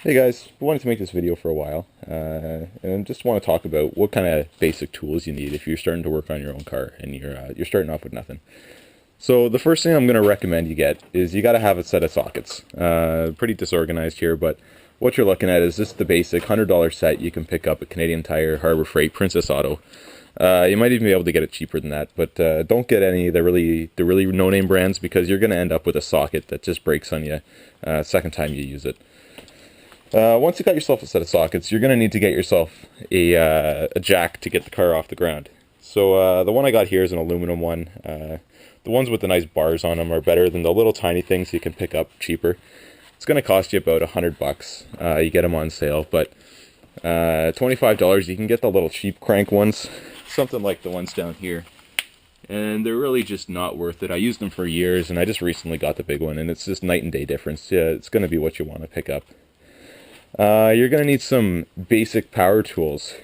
Hey guys, I wanted to make this video for a while, and just want to talk about what kind of basic tools you need if you're starting to work on your own car and you're starting off with nothing. So the first thing I'm going to recommend you get is you got to have a set of sockets. Pretty disorganized here, but what you're looking at is just the basic $100 set you can pick up at Canadian Tire, Harbor Freight, Princess Auto. You might even be able to get it cheaper than that, but don't get any of the really no-name brands because you're going to end up with a socket that just breaks on you second time you use it. Once you got yourself a set of sockets, you're going to need to get yourself a jack to get the car off the ground. So the one I got here is an aluminum one. The ones with the nice bars on them are better than the little tiny things you can pick up cheaper. It's going to cost you about $100. You get them on sale, but $25 you can get the little cheap crank ones, something like the ones down here. And they're really just not worth it. I used them for years, and I just recently got the big one, and it's just night and day difference. Yeah, it's going to be what you want to pick up. You're going to need some basic power tools.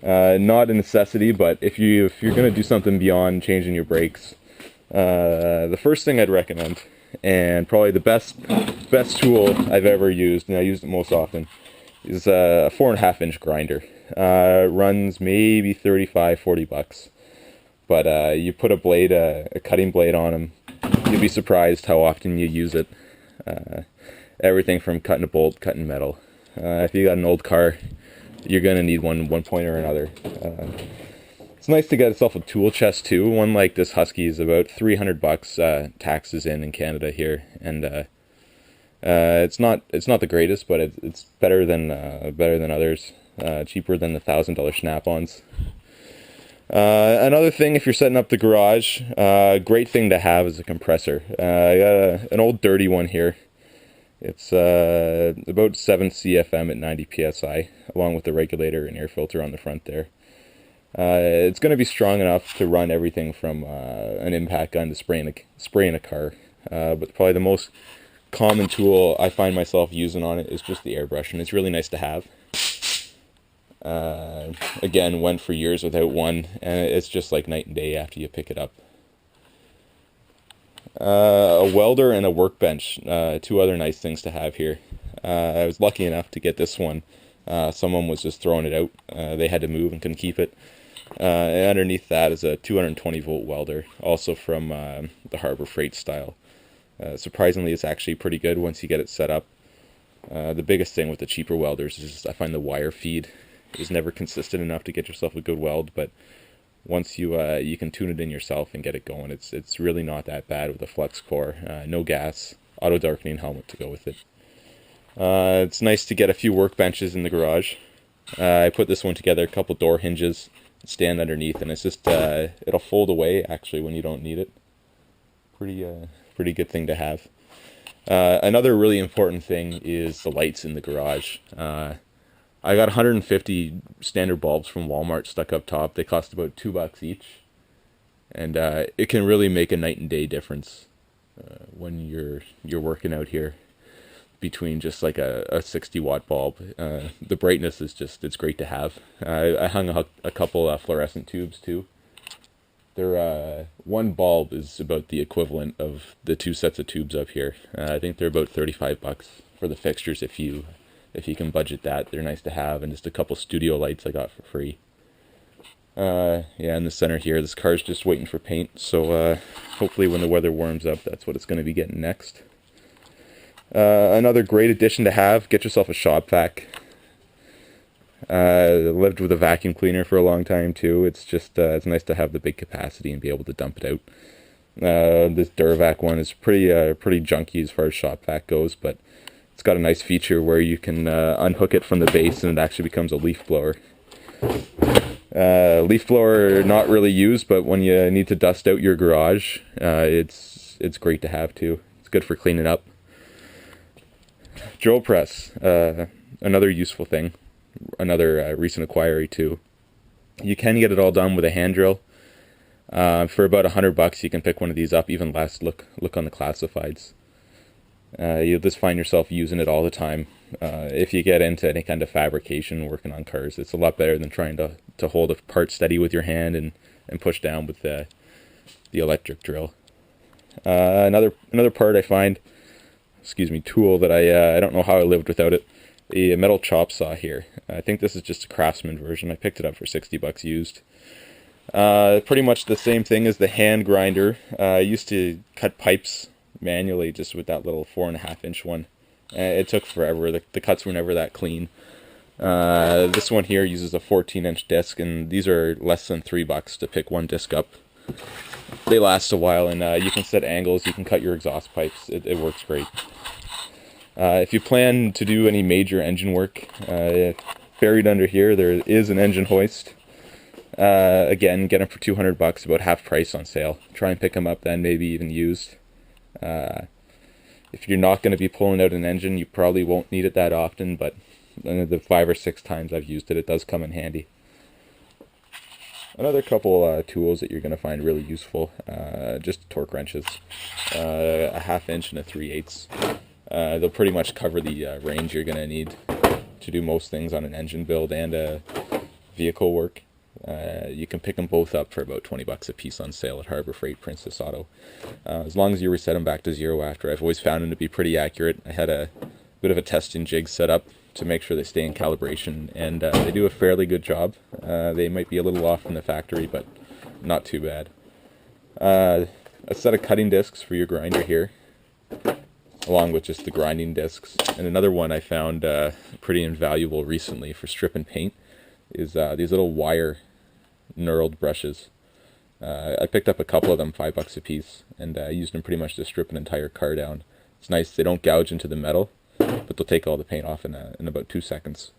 Not a necessity, but if you're going to do something beyond changing your brakes, the first thing I'd recommend, and probably the best tool I've ever used, and I use it most often, is a 4.5-inch grinder. Runs maybe $35-40, but you put a cutting blade on them, you'll be surprised how often you use it. Everything from cutting a bolt, cutting metal. If you got an old car, you're going to need one point or another. It's nice to get yourself a tool chest too. One like this Husky is about $300, taxes in Canada here, and it's not the greatest, but it's better than others. Cheaper than the $1,000 Snap-ons. Another thing, if you're setting up the garage, great thing to have is a compressor. I got an old dirty one here. It's about 7 CFM at 90 PSI, along with the regulator and air filter on the front there. It's going to be strong enough to run everything from an impact gun to spraying a car. But probably the most common tool I find myself using on it is just the airbrush, and it's really nice to have. Again, went for years without one, and it's just like night and day after you pick it up. A welder and a workbench, two other nice things to have here. I was lucky enough to get this one. Someone was just throwing it out. They had to move and couldn't keep it. And underneath that is a 220 volt welder, also from the Harbor Freight style. Surprisingly, it's actually pretty good once you get it set up. The biggest thing with the cheaper welders is just, I find the wire feed is never consistent enough to get yourself a good weld, but once you can tune it in yourself and get it going, it's really not that bad with a flux core, no gas, auto darkening helmet to go with it. It's nice to get a few workbenches in the garage. I put this one together, a couple door hinges, stand underneath, and it's just it'll fold away actually when you don't need it. Pretty good thing to have. Another really important thing is the lights in the garage. I got 150 standard bulbs from Walmart stuck up top. They cost about $2 each, and it can really make a night and day difference when you're working out here. Between just like a 60-watt bulb, the brightness is it's great to have. I hung a couple fluorescent tubes too. They're one bulb is about the equivalent of the two sets of tubes up here. I think they're about $35 for the fixtures if you can budget that. They're nice to have, and just a couple studio lights I got for free. Yeah, in the center here, this car's just waiting for paint, so hopefully when the weather warms up, that's what it's going to be getting next. Another great addition to have, get yourself a shop vac. Lived with a vacuum cleaner for a long time too. It's just it's nice to have the big capacity and be able to dump it out. This Duravac one is pretty junky as far as shop vac goes, but it's got a nice feature where you can unhook it from the base and it actually becomes a leaf blower. Leaf blower not really used, but when you need to dust out your garage, it's great to have too. It's good for cleaning up. Drill press, another useful thing, another recent acquiry too. You can get it all done with a hand drill. For about $100 you can pick one of these up, even less. Look on the classifieds. You'll just find yourself using it all the time. If you get into any kind of fabrication, working on cars, it's a lot better than trying to hold a part steady with your hand and push down with the electric drill. Another part I find tool that I don't know how I lived without it. The metal chop saw here. I think this is just a Craftsman version. I picked it up for 60 bucks used. Pretty much the same thing as the hand grinder. I used to cut pipes manually just with that little 4.5-inch one. It took forever. The cuts were never that clean. This one here uses a 14-inch disc, and these are less than $3 to pick one disc up. They last a while, and you can set angles, you can cut your exhaust pipes. It works great. If you plan to do any major engine work, buried under here there is an engine hoist. Again, get them for $200, about half price on sale. Try and pick them up then, maybe even used. If you're not going to be pulling out an engine, you probably won't need it that often, but the 5 or 6 times I've used it, it does come in handy. Another couple tools that you're going to find really useful, just torque wrenches, a 1/2 inch and a 3/8. They'll pretty much cover the range you're going to need to do most things on an engine build and vehicle work. You can pick them both up for about 20 bucks a piece on sale at Harbor Freight, Princess Auto. As long as you reset them back to 0 after. I've always found them to be pretty accurate. I had a bit of a testing jig set up to make sure they stay in calibration, and they do a fairly good job. They might be a little off from the factory, but not too bad. A set of cutting discs for your grinder here, along with just the grinding discs. And another one I found pretty invaluable recently for strip and paint is these little wire knurled brushes. I picked up a couple of them, $5 a piece, and I used them pretty much to strip an entire car down. It's nice, they don't gouge into the metal, but they'll take all the paint off in about 2 seconds.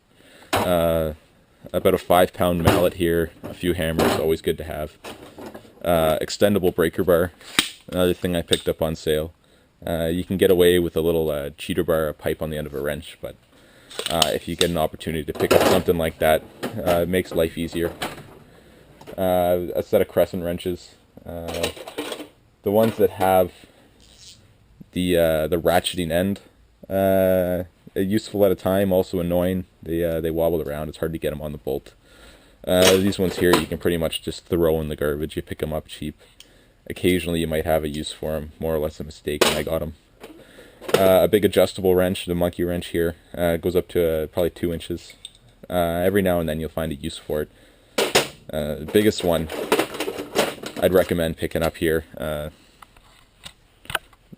About a 5-pound mallet here, a few hammers, always good to have. Extendable breaker bar, another thing I picked up on sale. You can get away with a little cheater bar, a pipe on the end of a wrench, but if you get an opportunity to pick up something like that, it makes life easier. A set of crescent wrenches, the ones that have the ratcheting end, useful at a time, also annoying. They wobble around, it's hard to get them on the bolt. These ones here you can pretty much just throw in the garbage, you pick them up cheap. Occasionally you might have a use for them, more or less a mistake when I got them. A big adjustable wrench, the monkey wrench here, goes up to probably 2 inches. Every now and then you'll find a use for it. The biggest one I'd recommend picking up here, a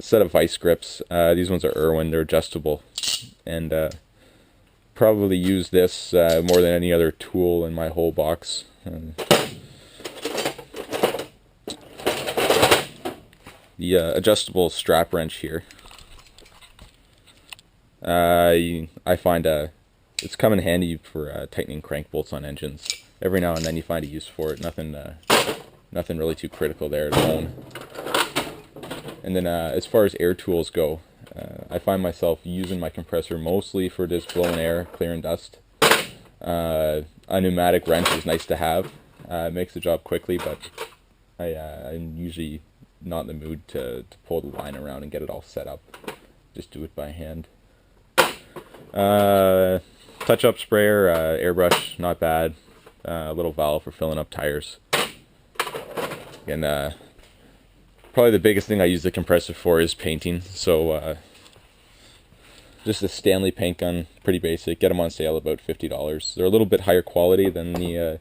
set of vice grips. These ones are Irwin, they're adjustable, and probably use this more than any other tool in my whole box. The adjustable strap wrench here, I find it's come in handy for tightening crank bolts on engines. Every now and then you find a use for it. Nothing really too critical there to own. And then as far as air tools go, I find myself using my compressor mostly for just blowing air, clearing dust. A pneumatic wrench is nice to have. It makes the job quickly, but I'm usually not in the mood to pull the line around and get it all set up. Just do it by hand. Touch-up sprayer, airbrush, not bad. A little valve for filling up tires. And probably the biggest thing I use the compressor for is painting. So just a Stanley paint gun, pretty basic. Get them on sale about $50. They're a little bit higher quality than the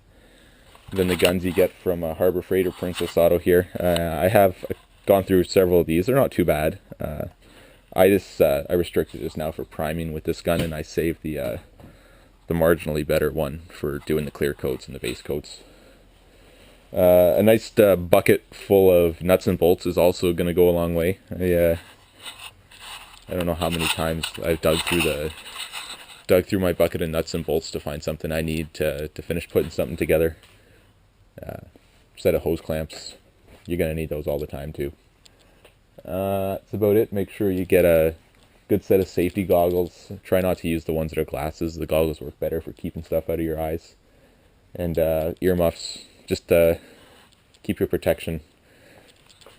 guns you get from Harbor Freight or Princess Auto here. I have gone through several of these. They're not too bad. I restricted this now for priming with this gun, and I saved the marginally better one for doing the clear coats and the base coats. A nice bucket full of nuts and bolts is also going to go a long way. I don't know how many times I've dug through my bucket of nuts and bolts to find something I need to finish putting something together. Set of hose clamps, you're going to need those all the time too. That's about it. Make sure you get a good set of safety goggles. Try not to use the ones that are glasses. The goggles work better for keeping stuff out of your eyes. And earmuffs, just keep your protection.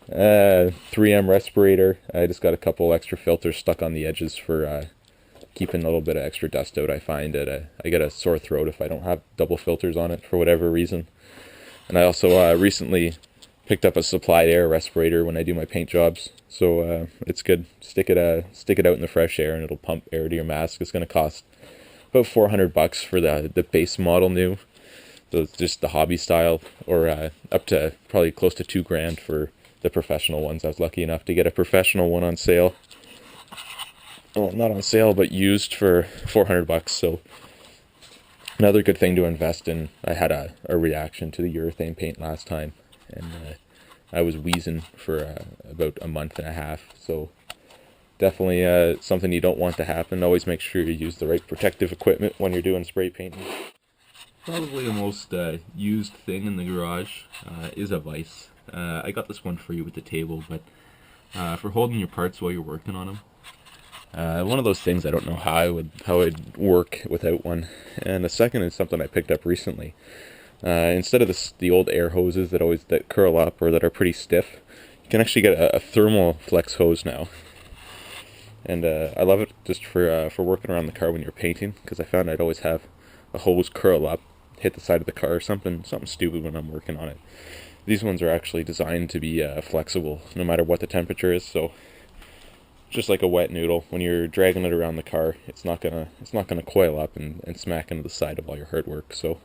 3M respirator. I just got a couple extra filters stuck on the edges for keeping a little bit of extra dust out. I find that I get a sore throat if I don't have double filters on it for whatever reason. And I also recently picked up a Supplied Air respirator when I do my paint jobs, so it's good. Stick it out in the fresh air and it'll pump air to your mask. It's going to cost about $400 for the base model new, just the hobby style, or up to probably close to $2,000 for the professional ones. I was lucky enough to get a professional one on sale. Well, not on sale, but used for $400. So another good thing to invest in. I had a reaction to the urethane paint last time, and I was wheezing for about a month and a half. So definitely something you don't want to happen. Always make sure you use the right protective equipment when you're doing spray painting. Probably the most used thing in the garage is a vise. I got this one for you with the table, but for holding your parts while you're working on them. One of those things I don't know how I'd work without one. And the second is something I picked up recently. Instead of the old air hoses that curl up or that are pretty stiff, you can actually get a thermal flex hose now. And I love it just for working around the car when you're painting, because I found I'd always have a hose curl up, hit the side of the car, or something stupid when I'm working on it. These ones are actually designed to be flexible no matter what the temperature is, so just like a wet noodle, when you're dragging it around the car, it's not gonna coil up and smack into the side of all your hard work. So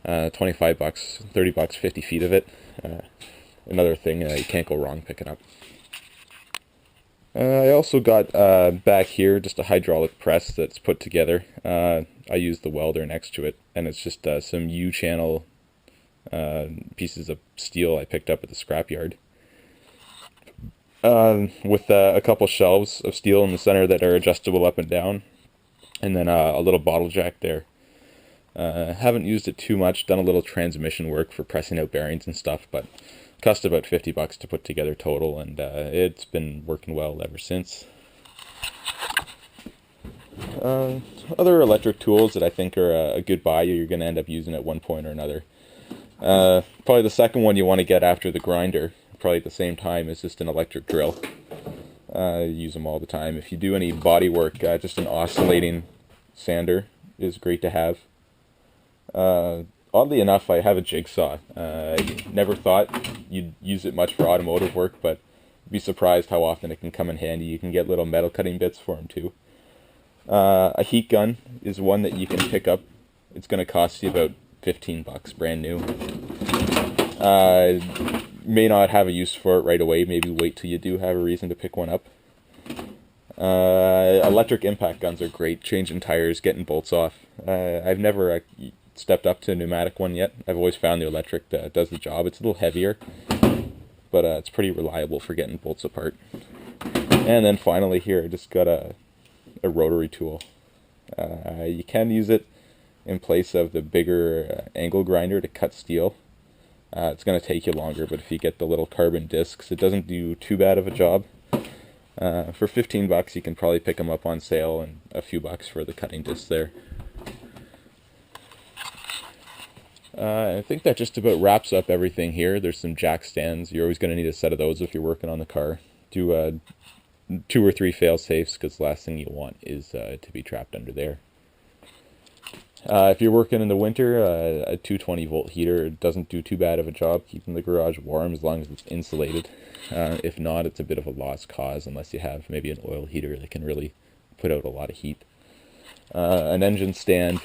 $25, $30, 50 feet of it. Another thing you can't go wrong picking up. I also got back here just a hydraulic press that's put together. I use the welder next to it, and it's just some U-channel pieces of steel I picked up at the scrapyard. With a couple shelves of steel in the center that are adjustable up and down, and then a little bottle jack there. Haven't used it too much, done a little transmission work for pressing out bearings and stuff, but cost about $50 to put together total, and it's been working well ever since. Other electric tools that I think are a good buy, you're going to end up using at one point or another. Probably the second one you want to get after the grinder, probably at the same time, is just an electric drill. Use them all the time. If you do any body work, just an oscillating sander is great to have. Oddly enough, I have a jigsaw. I never thought you'd use it much for automotive work, but you'd be surprised how often it can come in handy. You can get little metal cutting bits for them too. A heat gun is one that you can pick up. It's going to cost you about $15, brand new. May not have a use for it right away. Maybe wait till you do have a reason to pick one up. Electric impact guns are great. Changing tires, getting bolts off. I've never stepped up to a pneumatic one yet. I've always found the electric does the job. It's a little heavier, but it's pretty reliable for getting bolts apart. And then finally here, I just got a rotary tool. You can use it in place of the bigger angle grinder to cut steel. It's going to take you longer, but if you get the little carbon discs, it doesn't do too bad of a job. For $15, you can probably pick them up on sale, and a few bucks for the cutting discs there. I think that just about wraps up everything here. There's some jack stands. You're always going to need a set of those if you're working on the car. Do 2 or 3 fail safes, because the last thing you want is to be trapped under there. If you're working in the winter, a 220 volt heater doesn't do too bad of a job keeping the garage warm as long as it's insulated. If not, it's a bit of a lost cause unless you have maybe an oil heater that can really put out a lot of heat. An engine stand,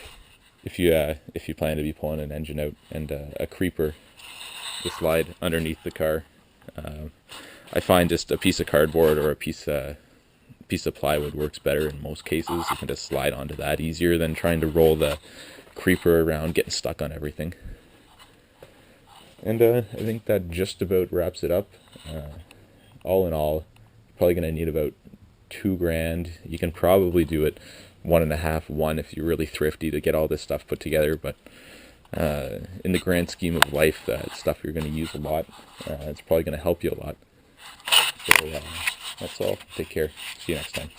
if you plan to be pulling an engine out, and a creeper to slide underneath the car. I find just a piece of cardboard or a piece of plywood works better in most cases. You can just slide onto that easier than trying to roll the creeper around, getting stuck on everything. And I think that just about wraps it up. All in all, you're probably going to need about $2,000. You can probably do it 1.5 if you're really thrifty to get all this stuff put together, but in the grand scheme of life, it's stuff you're going to use a lot. It's probably going to help you a lot. So that's all. Take care. See you next time.